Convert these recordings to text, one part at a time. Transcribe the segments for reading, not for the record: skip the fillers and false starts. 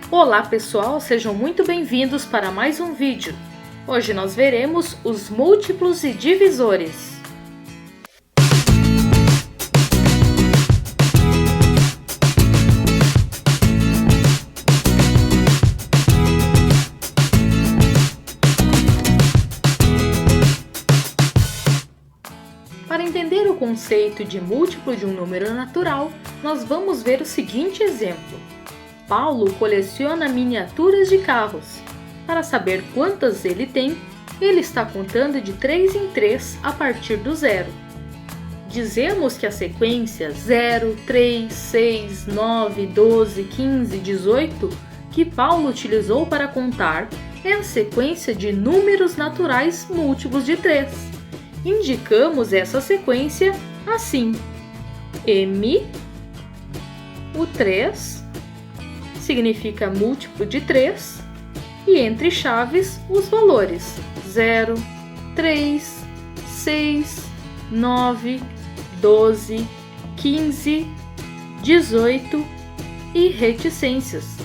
Olá pessoal, sejam muito bem-vindos para mais um vídeo. Hoje nós veremos os múltiplos e divisores. Para entender o conceito de múltiplo de um número natural, nós vamos ver o seguinte exemplo. Paulo coleciona miniaturas de carros. Para saber quantas ele tem, ele está contando de 3 em 3 a partir do zero. Dizemos que a sequência 0, 3, 6, 9, 12, 15, 18 que Paulo utilizou para contar é a sequência de números naturais múltiplos de 3. Indicamos essa sequência assim: M, o 3, significa múltiplo de 3, e entre chaves os valores 0, 3, 6, 9, 12, 15, 18 e reticências.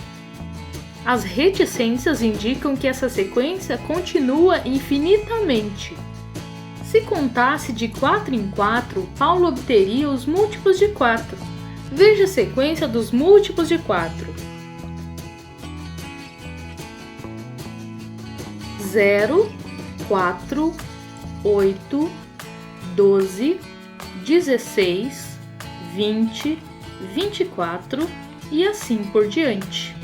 As reticências indicam que essa sequência continua infinitamente. Se contasse de 4 em 4, Paulo obteria os múltiplos de 4. Veja a sequência dos múltiplos de 4. 0, 4, 8, 12, 16, 20, 24 e assim por diante.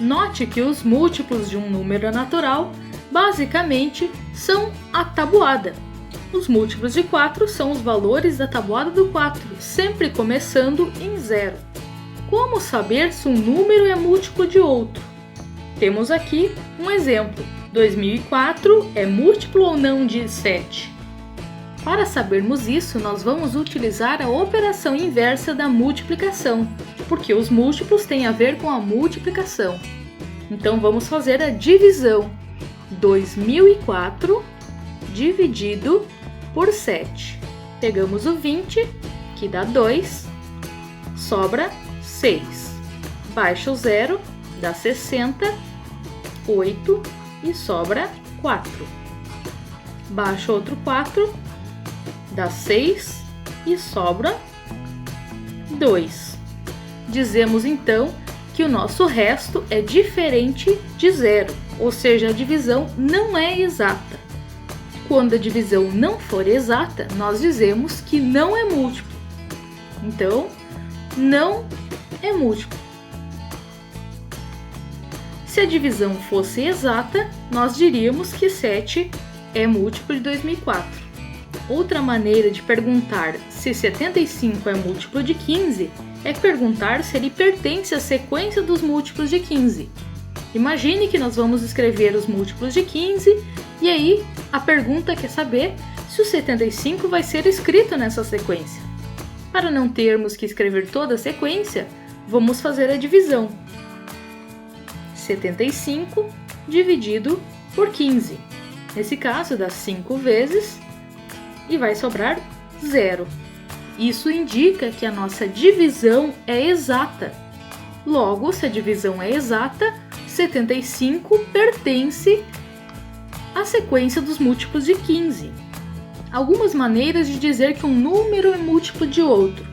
Note que os múltiplos de um número natural basicamente são a tabuada. Os múltiplos de 4 são os valores da tabuada do 4, sempre começando em 0. Como saber se um número é múltiplo de outro? Temos aqui um exemplo. 2004 é múltiplo ou não de 7? Para sabermos isso, nós vamos utilizar a operação inversa da multiplicação, porque os múltiplos têm a ver com a multiplicação. Então vamos fazer a divisão. 2004 dividido por 7. Pegamos o 20, que dá 2, sobra 6. Baixa o 0, dá 60, 8 e sobra 4. Baixa outro 4, dá 6 e sobra 2. Dizemos então que o nosso resto é diferente de 0, ou seja, a divisão não é exata. Quando a divisão não for exata, nós dizemos que não é múltiplo. Então, não é múltiplo. Se a divisão fosse exata, nós diríamos que 7 é múltiplo de 2004. Outra maneira de perguntar se 75 é múltiplo de 15 é perguntar se ele pertence à sequência dos múltiplos de 15. Imagine que nós vamos escrever os múltiplos de 15 e aí a pergunta quer saber se o 75 vai ser escrito nessa sequência. Para não termos que escrever toda a sequência, vamos fazer a divisão. 75 dividido por 15. Nesse caso, dá 5 vezes e vai sobrar 0. Isso indica que a nossa divisão é exata. Logo, se a divisão é exata, 75 pertence à sequência dos múltiplos de 15. Algumas maneiras de dizer que um número é múltiplo de outro.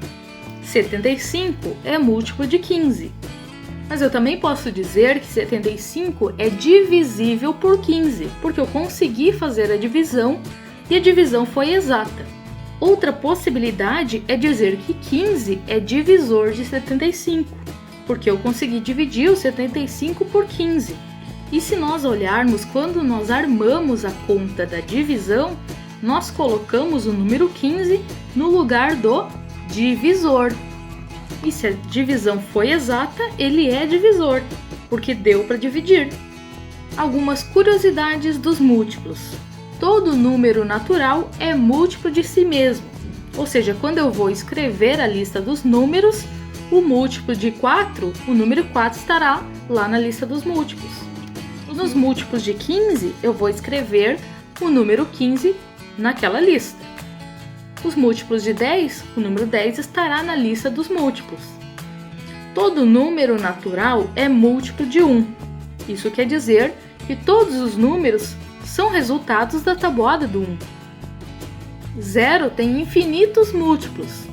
75 é múltiplo de 15. Mas eu também posso dizer que 75 é divisível por 15, porque eu consegui fazer a divisão e a divisão foi exata. Outra possibilidade é dizer que 15 é divisor de 75, porque eu consegui dividir o 75 por 15. E se nós olharmos quando nós armamos a conta da divisão, nós colocamos o número 15 no lugar do divisor. E se a divisão foi exata, ele é divisor, porque deu para dividir. Algumas curiosidades dos múltiplos. Todo número natural é múltiplo de si mesmo, ou seja, quando eu vou escrever a lista dos números, o múltiplo de 4, o número 4 estará lá na lista dos múltiplos. Nos múltiplos de 15, eu vou escrever o número 15 naquela lista. Os múltiplos de 10, o número 10 estará na lista dos múltiplos. Todo número natural é múltiplo de 1. Isso quer dizer que todos os números são resultados da tabuada do 1. 0 tem infinitos múltiplos.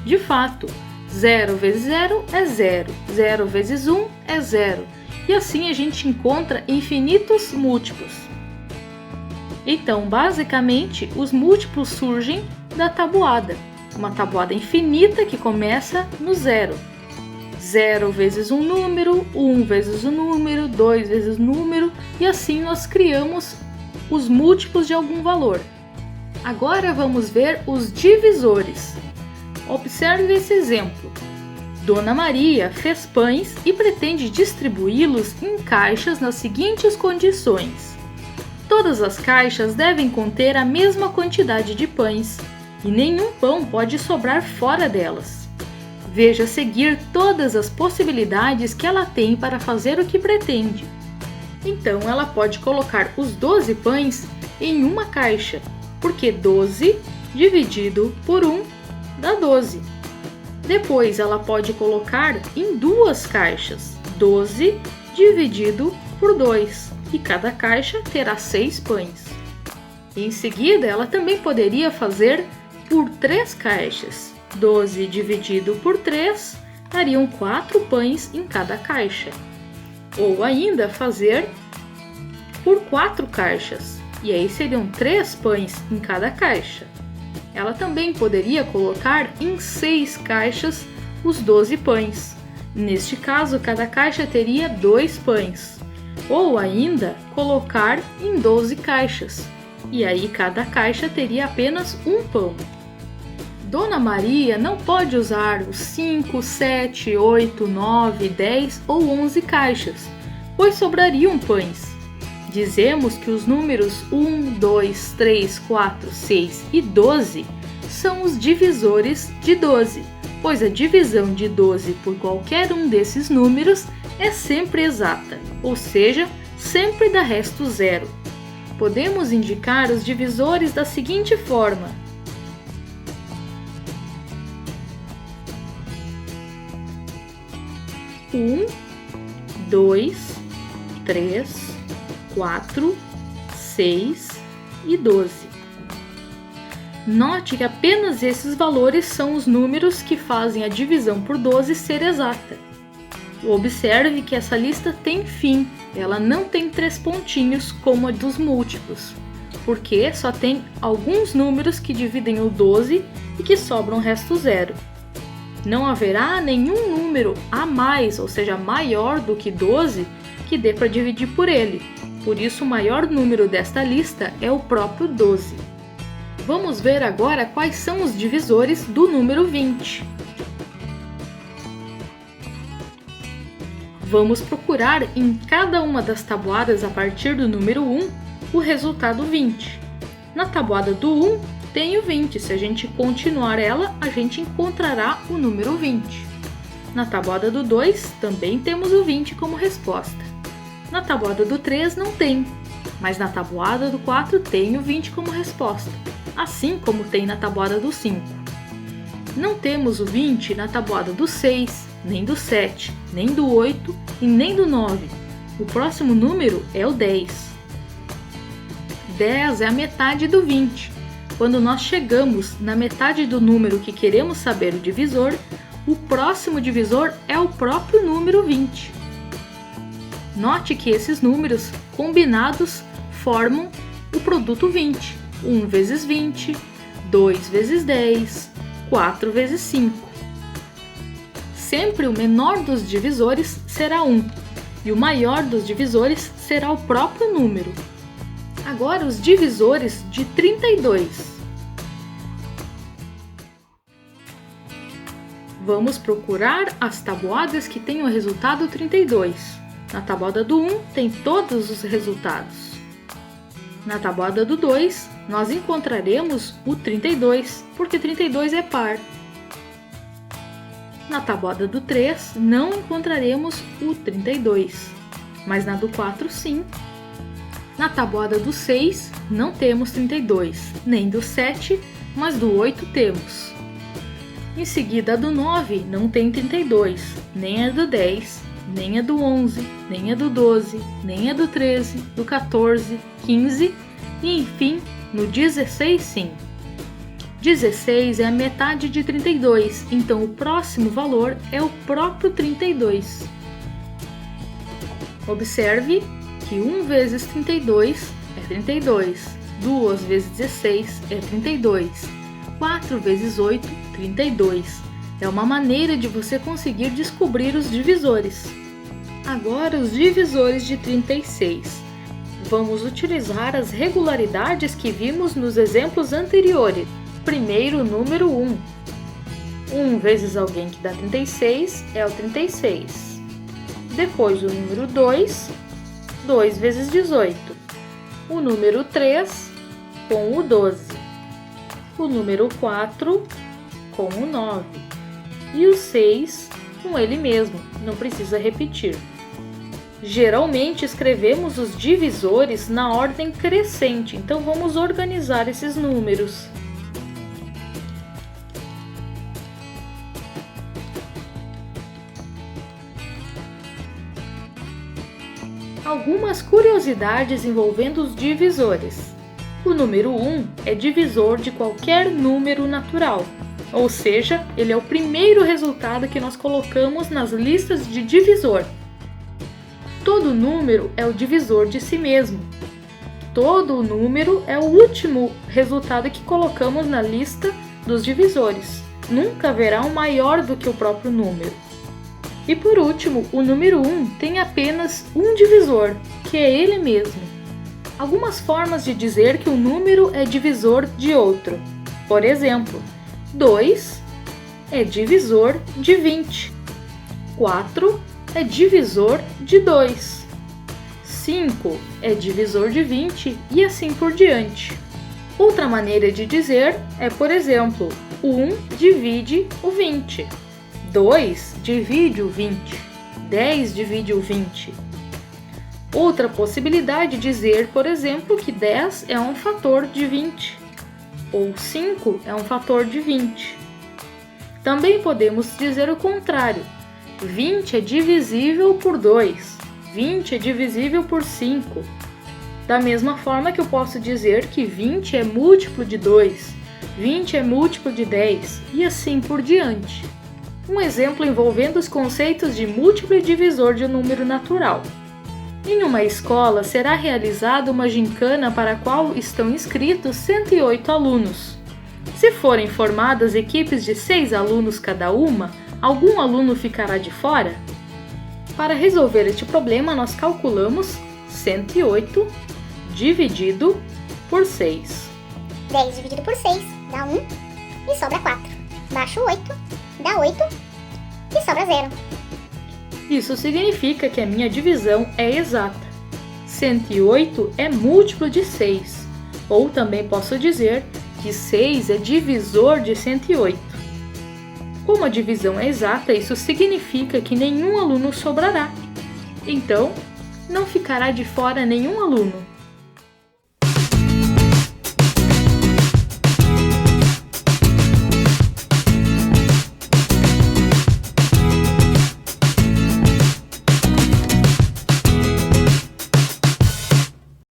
De fato, 0 vezes 0 é 0, 0 vezes 1 é 0, e assim a gente encontra infinitos múltiplos. Então, basicamente, os múltiplos surgem da tabuada, uma tabuada infinita que começa no 0. 0 vezes um número, 1 vezes o número, 2 vezes o número, e assim nós criamos os múltiplos de algum valor. Agora vamos ver os divisores. Observe esse exemplo. Dona Maria fez pães e pretende distribuí-los em caixas nas seguintes condições. Todas as caixas devem conter a mesma quantidade de pães, e nenhum pão pode sobrar fora delas. Veja a seguir todas as possibilidades que ela tem para fazer o que pretende. Então, ela pode colocar os 12 pães em uma caixa, porque 12 dividido por 1 dá 12. Depois, ela pode colocar em duas caixas, 12 dividido por 2, e cada caixa terá 6 pães. Em seguida, ela também poderia fazer por 3 caixas, 12 dividido por 3 dariam 4 pães em cada caixa. Ou ainda fazer por 4 caixas, e aí seriam 3 pães em cada caixa. Ela também poderia colocar em 6 caixas os 12 pães. Neste caso, cada caixa teria 2 pães. Ou ainda colocar em 12 caixas, e aí cada caixa teria apenas um pão. Dona Maria não pode usar os 5, 7, 8, 9, 10 ou 11 caixas, pois sobrariam pães. Dizemos que os números 1, 2, 3, 4, 6 e 12 são os divisores de 12, pois a divisão de 12 por qualquer um desses números é sempre exata, ou seja, sempre dá resto zero. Podemos indicar os divisores da seguinte forma: 1, 2, 3, 4, 6 e 12. Note que apenas esses valores são os números que fazem a divisão por 12 ser exata. Observe que essa lista tem fim, ela não tem 3 pontinhos como a dos múltiplos, porque só tem alguns números que dividem o 12 e que sobram o resto zero. Não haverá nenhum número a mais, ou seja, maior do que 12, que dê para dividir por ele. Por isso, o maior número desta lista é o próprio 12. Vamos ver agora quais são os divisores do número 20. Vamos procurar em cada uma das tabuadas a partir do número 1 o resultado 20. Na tabuada do 1 tem o 20, se a gente continuar ela, a gente encontrará o número 20. Na tabuada do 2 também temos o 20 como resposta. Na tabuada do 3 não tem, mas na tabuada do 4 tem o 20 como resposta, assim como tem na tabuada do 5. Não temos o 20 na tabuada do 6, nem do 7, nem do 8 e nem do 9. O próximo número é o 10. 10 é a metade do 20. Quando nós chegamos na metade do número que queremos saber o divisor, o próximo divisor é o próprio número 20. Note que esses números combinados formam o produto 20. 1 vezes 20, 2 vezes 10, 4 vezes 5. Sempre o menor dos divisores será 1, e o maior dos divisores será o próprio número. Agora os divisores de 32. Vamos procurar as tabuadas que têm o resultado 32. Na tabuada do 1 tem todos os resultados. Na tabuada do 2, nós encontraremos o 32, porque 32 é par. Na tabuada do 3, não encontraremos o 32, mas na do 4 sim. Na tabuada do 6, não temos 32, nem do 7, mas do 8 temos. Em seguida, a do 9 não tem 32, nem a do 10, nem a do 11, nem a do 12, nem a do 13, do 14, 15 e, enfim, no 16 sim. 16 é a metade de 32, então o próximo valor é o próprio 32. Observe que 1 vezes 32 é 32, 2 vezes 16 é 32, 4 vezes 8, 32. É uma maneira de você conseguir descobrir os divisores. Agora, os divisores de 36. Vamos utilizar as regularidades que vimos nos exemplos anteriores. Primeiro, o número 1. 1 vezes alguém que dá 36 é o 36. Depois, o número 2, 2 vezes 18. O número 3, com o 12. O número 4, com o 9. E o 6, com ele mesmo, não precisa repetir. Geralmente escrevemos os divisores na ordem crescente, então vamos organizar esses números. Algumas curiosidades envolvendo os divisores. O número 1 é divisor de qualquer número natural, ou seja, ele é o primeiro resultado que nós colocamos nas listas de divisor. Todo número é o divisor de si mesmo. Todo número é o último resultado que colocamos na lista dos divisores. Nunca haverá um maior do que o próprio número. E por último, o número 1 tem apenas um divisor, que é ele mesmo. Algumas formas de dizer que um número é divisor de outro. Por exemplo, 2 é divisor de 20. 4 é divisor de 2. 5 é divisor de 20 e assim por diante. Outra maneira de dizer é, por exemplo, 1 divide o 20. 2 divide o 20, 10 divide o 20. Outra possibilidade de dizer, por exemplo, que 10 é um fator de 20, ou 5 é um fator de 20. Também podemos dizer o contrário. 20 é divisível por 2, 20 é divisível por 5. Da mesma forma que eu posso dizer que 20 é múltiplo de 2, 20 é múltiplo de 10 e assim por diante. Um exemplo envolvendo os conceitos de múltiplo e divisor de um número natural. Em uma escola será realizada uma gincana para a qual estão inscritos 108 alunos. Se forem formadas equipes de 6 alunos cada uma, algum aluno ficará de fora? Para resolver este problema, nós calculamos 108 dividido por 6. 10 dividido por 6 dá 1 e sobra 4. Baixo 8, dá 8 e sobra 0. Isso significa que a minha divisão é exata. 108 é múltiplo de 6, ou também posso dizer que 6 é divisor de 108. Como a divisão é exata, isso significa que nenhum aluno sobrará. Então, não ficará de fora nenhum aluno.